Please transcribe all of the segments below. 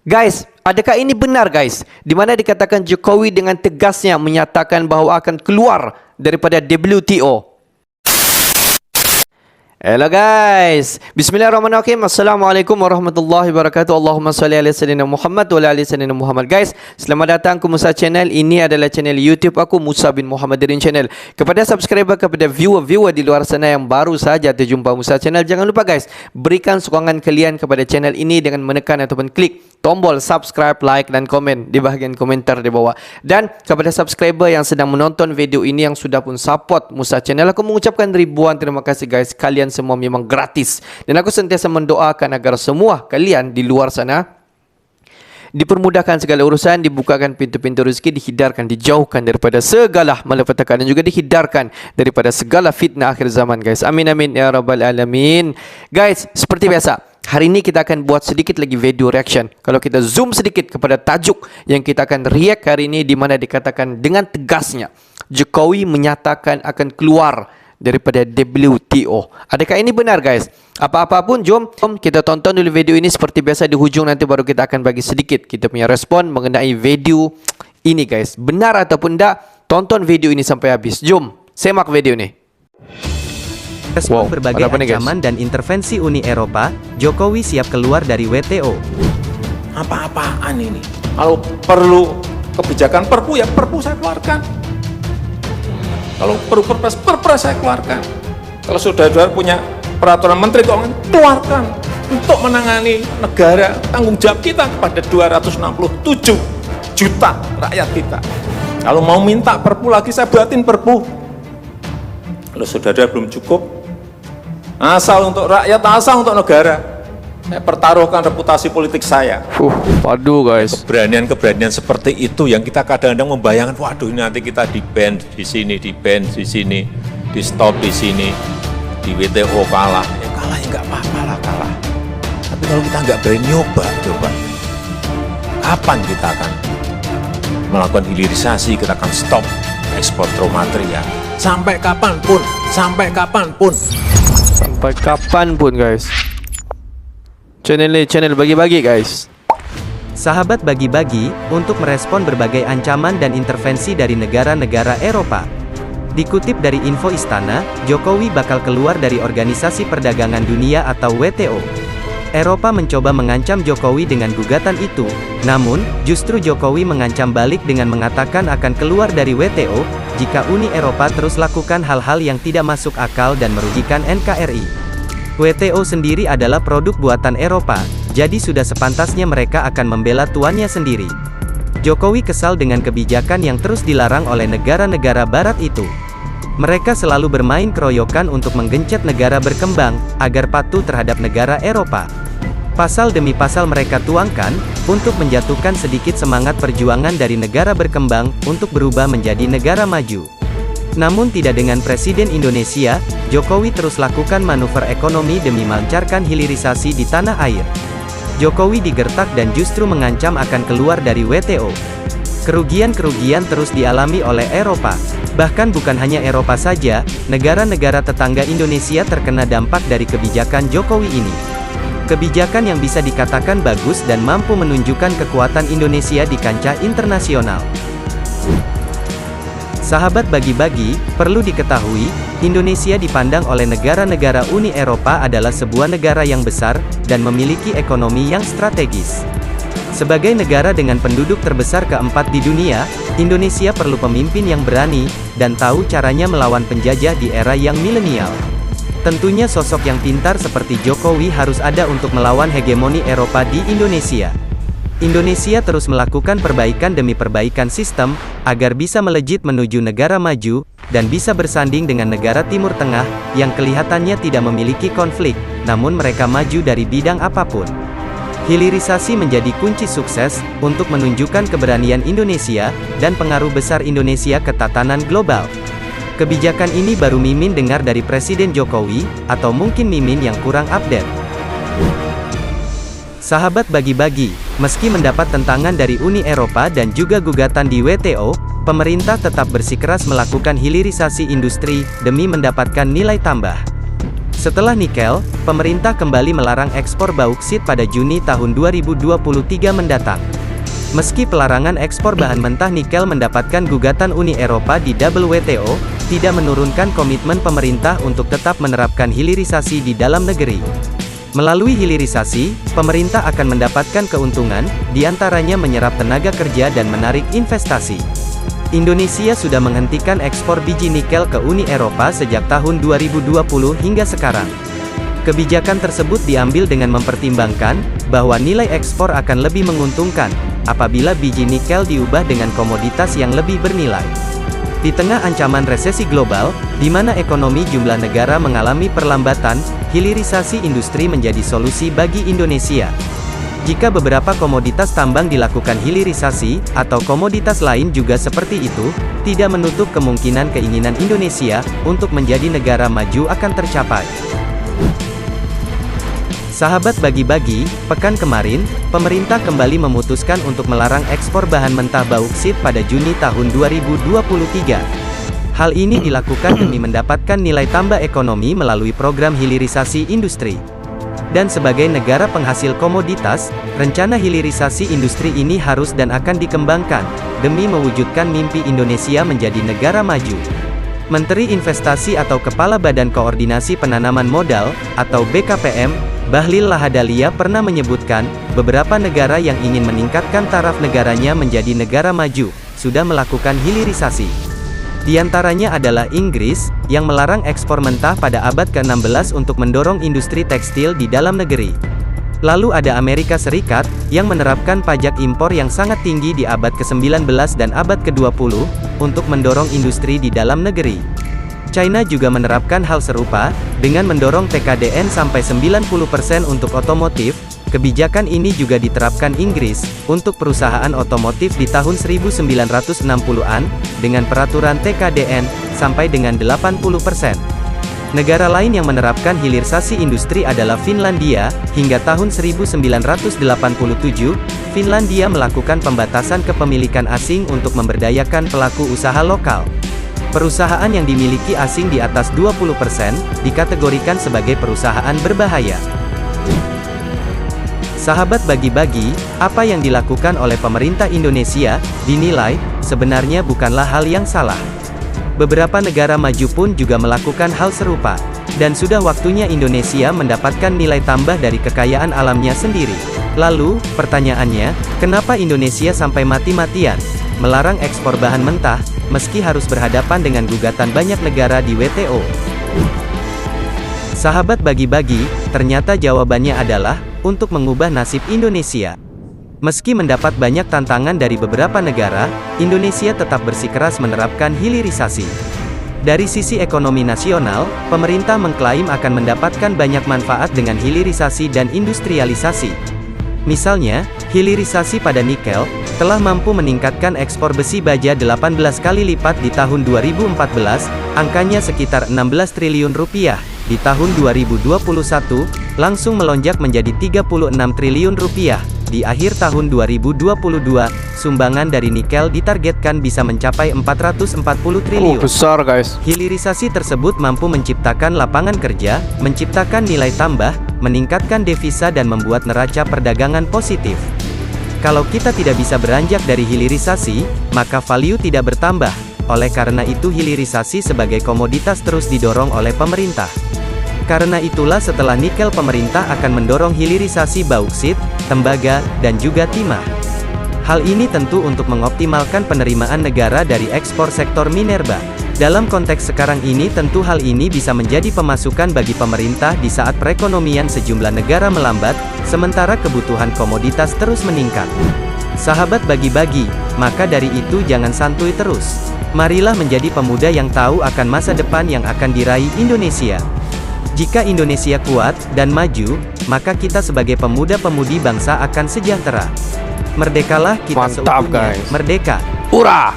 Guys, adakah ini benar guys? Di mana dikatakan Jokowi dengan tegasnya menyatakan bahawa akan keluar daripada WTO. Hello guys, bismillahirrahmanirrahim. Assalamualaikum warahmatullahi wabarakatuh. Allahumma salli ala sayyidina Muhammad wa ala ali sayyidina Muhammad. Guys, selamat datang ke Musa Channel. Ini adalah channel YouTube aku, Musa bin Muhammadirin Channel. Kepada subscriber, kepada viewer di luar sana yang baru saja terjumpa Musa Channel, jangan lupa guys, berikan sokongan kalian kepada channel ini dengan menekan ataupun klik tombol subscribe, like dan komen di bahagian komentar di bawah. Dan kepada subscriber yang sedang menonton video ini yang sudah pun support Musa Channel, aku mengucapkan ribuan terima kasih guys. Kalian semua memang gratis. Dan aku sentiasa mendoakan agar semua kalian di luar sana dipermudahkan segala urusan, dibukakan pintu-pintu rezeki, dihindarkan, dijauhkan daripada segala malapetaka dan juga dihindarkan daripada segala fitnah akhir zaman guys. Amin amin ya rabbal alamin. Guys, seperti biasa, hari ini kita akan buat sedikit lagi video reaction. Kalau kita zoom sedikit kepada tajuk yang kita akan react hari ini, di mana dikatakan dengan tegasnya Jokowi menyatakan akan keluar daripada WTO. Adakah ini benar guys? Apa-apa pun, jom kita tonton dulu video ini. Seperti biasa di hujung nanti baru kita akan bagi sedikit kita punya respon mengenai video ini guys. Benar ataupun tidak, tonton video ini sampai habis. Jom semak video ini. Respon berbagai ancaman dan intervensi Uni Eropa, Jokowi siap keluar dari WTO. Apa-apaan ini? Kalau perlu kebijakan perpu, ya perpu saya keluarkan. Kalau perlu perpres saya keluarkan. Kalau saudara-saudara punya peraturan menteri keuangan, keluarkan untuk menangani negara, tanggung jawab kita kepada 267 juta rakyat kita. Kalau mau minta perpu lagi, saya buatin perpu. Kalau saudara belum cukup, asal untuk rakyat, asal untuk negara, saya pertaruhkan reputasi politik saya. Waduh guys, Keberanian-keberanian seperti itu yang kita kadang-kadang membayangkan, waduh ini nanti kita di-ban di sini, di-ban di sini, di-stop di sini, di WTO kalah. Ya kalah ya nggak apa-apa lah, kalah. Tapi kalau kita nggak berani nyoba, coba. Kapan kita akan melakukan hilirisasi, kita akan stop ekspor raw material. Sampai kapanpun, sampai kapanpun. sampai kapanpun guys. Channel bagi-bagi guys. Sahabat bagi-bagi untuk merespon berbagai ancaman dan intervensi dari negara-negara Eropa. Dikutip dari info Istana, Jokowi bakal keluar dari Organisasi Perdagangan Dunia atau WTO. Eropa mencoba mengancam Jokowi dengan gugatan itu, namun, justru Jokowi mengancam balik dengan mengatakan akan keluar dari WTO, jika Uni Eropa terus lakukan hal-hal yang tidak masuk akal dan merugikan NKRI. WTO sendiri adalah produk buatan Eropa, jadi sudah sepantasnya mereka akan membela tuannya sendiri. Jokowi kesal dengan kebijakan yang terus dilarang oleh negara-negara barat itu. Mereka selalu bermain keroyokan untuk menggencet negara berkembang, agar patuh terhadap negara Eropa. Pasal demi pasal mereka tuangkan, untuk menjatuhkan sedikit semangat perjuangan dari negara berkembang, untuk berubah menjadi negara maju. Namun tidak dengan Presiden Indonesia, Jokowi terus lakukan manuver ekonomi demi melancarkan hilirisasi di tanah air. Jokowi digertak dan justru mengancam akan keluar dari WTO. Kerugian-kerugian terus dialami oleh Eropa. Bahkan bukan hanya Eropa saja, negara-negara tetangga Indonesia terkena dampak dari kebijakan Jokowi ini. Kebijakan yang bisa dikatakan bagus dan mampu menunjukkan kekuatan Indonesia di kancah internasional. Sahabat bagi-bagi, perlu diketahui, Indonesia dipandang oleh negara-negara Uni Eropa adalah sebuah negara yang besar, dan memiliki ekonomi yang strategis. Sebagai negara dengan penduduk terbesar keempat di dunia, Indonesia perlu pemimpin yang berani, dan tahu caranya melawan penjajah di era yang milenial. Tentunya sosok yang pintar seperti Jokowi harus ada untuk melawan hegemoni Eropa di Indonesia. Indonesia terus melakukan perbaikan demi perbaikan sistem, agar bisa melejit menuju negara maju, dan bisa bersanding dengan negara Timur Tengah, yang kelihatannya tidak memiliki konflik, namun mereka maju dari bidang apapun. Hilirisasi menjadi kunci sukses, untuk menunjukkan keberanian Indonesia, dan pengaruh besar Indonesia ke tatanan global. Kebijakan ini baru Mimin dengar dari Presiden Jokowi, atau mungkin Mimin yang kurang update. Sahabat bagi-bagi, meski mendapat tentangan dari Uni Eropa dan juga gugatan di WTO, pemerintah tetap bersikeras melakukan hilirisasi industri, demi mendapatkan nilai tambah. Setelah nikel, pemerintah kembali melarang ekspor bauksit pada Juni tahun 2023 mendatang. Meski pelarangan ekspor bahan mentah nikel mendapatkan gugatan Uni Eropa di WTO, tidak menurunkan komitmen pemerintah untuk tetap menerapkan hilirisasi di dalam negeri. Melalui hilirisasi, pemerintah akan mendapatkan keuntungan, diantaranya menyerap tenaga kerja dan menarik investasi. Indonesia sudah menghentikan ekspor biji nikel ke Uni Eropa sejak tahun 2020 hingga sekarang. Kebijakan tersebut diambil dengan mempertimbangkan bahwa nilai ekspor akan lebih menguntungkan apabila biji nikel diubah dengan komoditas yang lebih bernilai. Di tengah ancaman resesi global, di mana ekonomi jumlah negara mengalami perlambatan, hilirisasi industri menjadi solusi bagi Indonesia. Jika beberapa komoditas tambang dilakukan hilirisasi, atau komoditas lain juga seperti itu, tidak menutup kemungkinan keinginan Indonesia untuk menjadi negara maju akan tercapai. Sahabat bagi-bagi, pekan kemarin, pemerintah kembali memutuskan untuk melarang ekspor bahan mentah bauksit pada Juni tahun 2023. Hal ini dilakukan demi mendapatkan nilai tambah ekonomi melalui program hilirisasi industri. Dan sebagai negara penghasil komoditas, rencana hilirisasi industri ini harus dan akan dikembangkan, demi mewujudkan mimpi Indonesia menjadi negara maju. Menteri Investasi atau Kepala Badan Koordinasi Penanaman Modal, atau BKPM, Bahlil Lahadalia pernah menyebutkan, beberapa negara yang ingin meningkatkan taraf negaranya menjadi negara maju, sudah melakukan hilirisasi. Di antaranya adalah Inggris, yang melarang ekspor mentah pada abad ke-16 untuk mendorong industri tekstil di dalam negeri. Lalu ada Amerika Serikat, yang menerapkan pajak impor yang sangat tinggi di abad ke-19 dan abad ke-20, untuk mendorong industri di dalam negeri. China juga menerapkan hal serupa, dengan mendorong TKDN sampai 90% untuk otomotif. Kebijakan ini juga diterapkan Inggris, untuk perusahaan otomotif di tahun 1960-an, dengan peraturan TKDN, sampai dengan 80%. Negara lain yang menerapkan hilirisasi industri adalah Finlandia. Hingga tahun 1987, Finlandia melakukan pembatasan kepemilikan asing untuk memberdayakan pelaku usaha lokal. Perusahaan yang dimiliki asing di atas 20%, dikategorikan sebagai perusahaan berbahaya. Sahabat bagi-bagi, apa yang dilakukan oleh pemerintah Indonesia, dinilai, sebenarnya bukanlah hal yang salah. Beberapa negara maju pun juga melakukan hal serupa. Dan sudah waktunya Indonesia mendapatkan nilai tambah dari kekayaan alamnya sendiri. Lalu, pertanyaannya, kenapa Indonesia sampai mati-matian melarang ekspor bahan mentah, meski harus berhadapan dengan gugatan banyak negara di WTO? Sahabat bagi-bagi, ternyata jawabannya adalah, untuk mengubah nasib Indonesia. Meski mendapat banyak tantangan dari beberapa negara, Indonesia tetap bersikeras menerapkan hilirisasi. Dari sisi ekonomi nasional, pemerintah mengklaim akan mendapatkan banyak manfaat dengan hilirisasi dan industrialisasi. Misalnya, hilirisasi pada nikel, telah mampu meningkatkan ekspor besi baja 18 kali lipat di tahun 2014, angkanya sekitar 16 triliun rupiah. Di tahun 2021, langsung melonjak menjadi 36 triliun rupiah. Di akhir tahun 2022, sumbangan dari nikel ditargetkan bisa mencapai 440 triliun. Besar guys. Hilirisasi tersebut mampu menciptakan lapangan kerja, menciptakan nilai tambah, meningkatkan devisa dan membuat neraca perdagangan positif. Kalau kita tidak bisa beranjak dari hilirisasi, maka value tidak bertambah. Oleh karena itu hilirisasi sebagai komoditas terus didorong oleh pemerintah. Karena itulah setelah nikel pemerintah akan mendorong hilirisasi bauksit, tembaga, dan juga timah. Hal ini tentu untuk mengoptimalkan penerimaan negara dari ekspor sektor minerba. Dalam konteks sekarang ini tentu hal ini bisa menjadi pemasukan bagi pemerintah di saat perekonomian sejumlah negara melambat, sementara kebutuhan komoditas terus meningkat. Sahabat bagi-bagi, maka dari itu jangan santuy terus. Marilah menjadi pemuda yang tahu akan masa depan yang akan diraih Indonesia. Jika Indonesia kuat dan maju, maka kita sebagai pemuda-pemudi bangsa akan sejahtera. Merdekalah kita seutuhnya. Guys. Merdeka. Hurrah!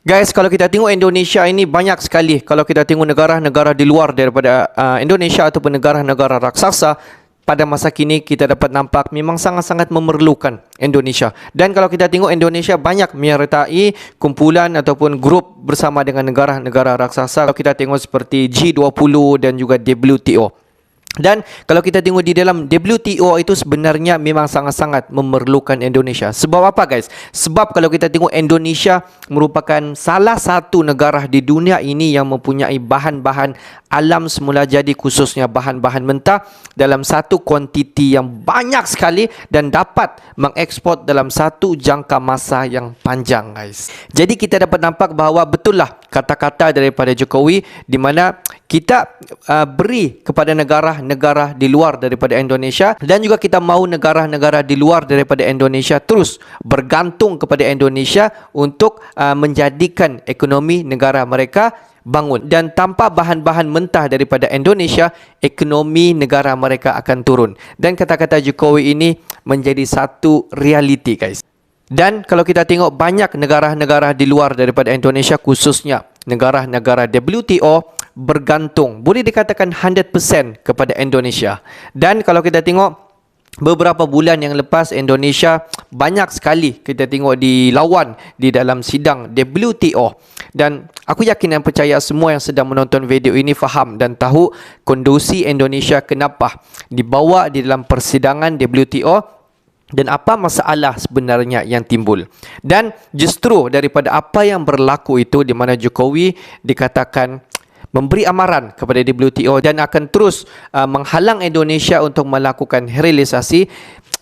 Guys, kalau kita tengok Indonesia ini banyak sekali. Kalau kita tengok negara-negara di luar daripada Indonesia ataupun negara-negara raksasa, pada masa kini kita dapat nampak memang sangat-sangat memerlukan Indonesia. Dan kalau kita tengok Indonesia banyak menyertai kumpulan ataupun grup bersama dengan negara-negara raksasa. Kalau kita tengok seperti G20 dan juga WTO. Dan kalau kita tengok di dalam WTO itu sebenarnya memang sangat-sangat memerlukan Indonesia. Sebab apa guys? Sebab kalau kita tengok Indonesia merupakan salah satu negara di dunia ini yang mempunyai bahan-bahan alam semula jadi, khususnya bahan-bahan mentah dalam satu kuantiti yang banyak sekali dan dapat mengekspor dalam satu jangka masa yang panjang guys. Jadi kita dapat nampak bahawa betul lah kata-kata daripada Jokowi di mana kita beri kepada negara-negara di luar daripada Indonesia, dan juga kita mahu negara-negara di luar daripada Indonesia terus bergantung kepada Indonesia untuk menjadikan ekonomi negara mereka bangun. Dan tanpa bahan-bahan mentah daripada Indonesia, ekonomi negara mereka akan turun. Dan kata-kata Jokowi ini menjadi satu realiti guys. Dan kalau kita tengok banyak negara-negara di luar daripada Indonesia, khususnya negara-negara WTO, bergantung, boleh dikatakan 100% kepada Indonesia. Dan kalau kita tengok beberapa bulan yang lepas, Indonesia banyak sekali kita tengok dilawan di dalam sidang WTO. Dan aku yakin dan percaya semua yang sedang menonton video ini faham dan tahu kondisi Indonesia kenapa dibawa di dalam persidangan WTO dan apa masalah sebenarnya yang timbul. Dan justru daripada apa yang berlaku itu, di mana Jokowi dikatakan memberi amaran kepada WTO dan akan terus menghalang Indonesia untuk melakukan realisasi,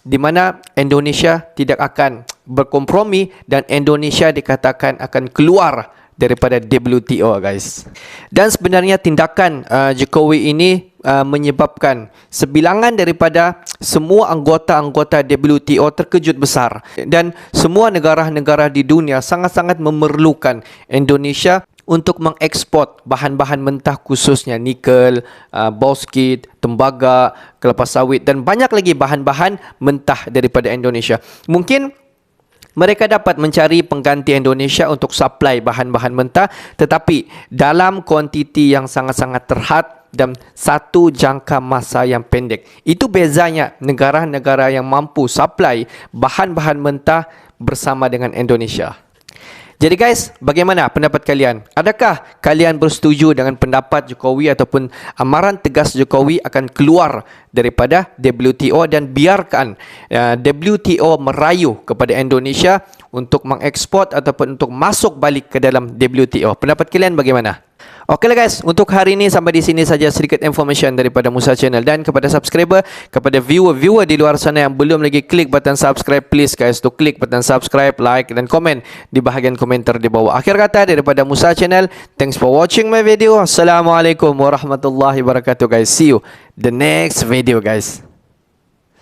di mana Indonesia tidak akan berkompromi dan Indonesia dikatakan akan keluar daripada WTO guys. Dan sebenarnya tindakan Jokowi ini menyebabkan sebilangan daripada semua anggota-anggota WTO terkejut besar, dan semua negara-negara di dunia sangat-sangat memerlukan Indonesia untuk mengekspor bahan-bahan mentah, khususnya nikel, bauxit, tembaga, kelapa sawit dan banyak lagi bahan-bahan mentah daripada Indonesia. Mungkin mereka dapat mencari pengganti Indonesia untuk suplai bahan-bahan mentah, tetapi dalam kuantiti yang sangat-sangat terhad dan satu jangka masa yang pendek. Itu bezanya negara-negara yang mampu suplai bahan-bahan mentah bersama dengan Indonesia. Jadi guys, bagaimana pendapat kalian? Adakah kalian bersetuju dengan pendapat Jokowi ataupun amaran tegas Jokowi akan keluar daripada WTO dan biarkan WTO merayu kepada Indonesia untuk mengekspor ataupun untuk masuk balik ke dalam WTO? Pendapat kalian bagaimana? Okeylah guys, untuk hari ini sampai di sini saja sedikit information daripada Musa Channel. Dan kepada subscriber, kepada viewer di luar sana yang belum lagi klik button subscribe, please guys to klik button subscribe, like dan komen di bahagian komentar di bawah. Akhir kata daripada Musa Channel, thanks for watching my video. Assalamualaikum warahmatullahi wabarakatuh guys. See you the next video guys.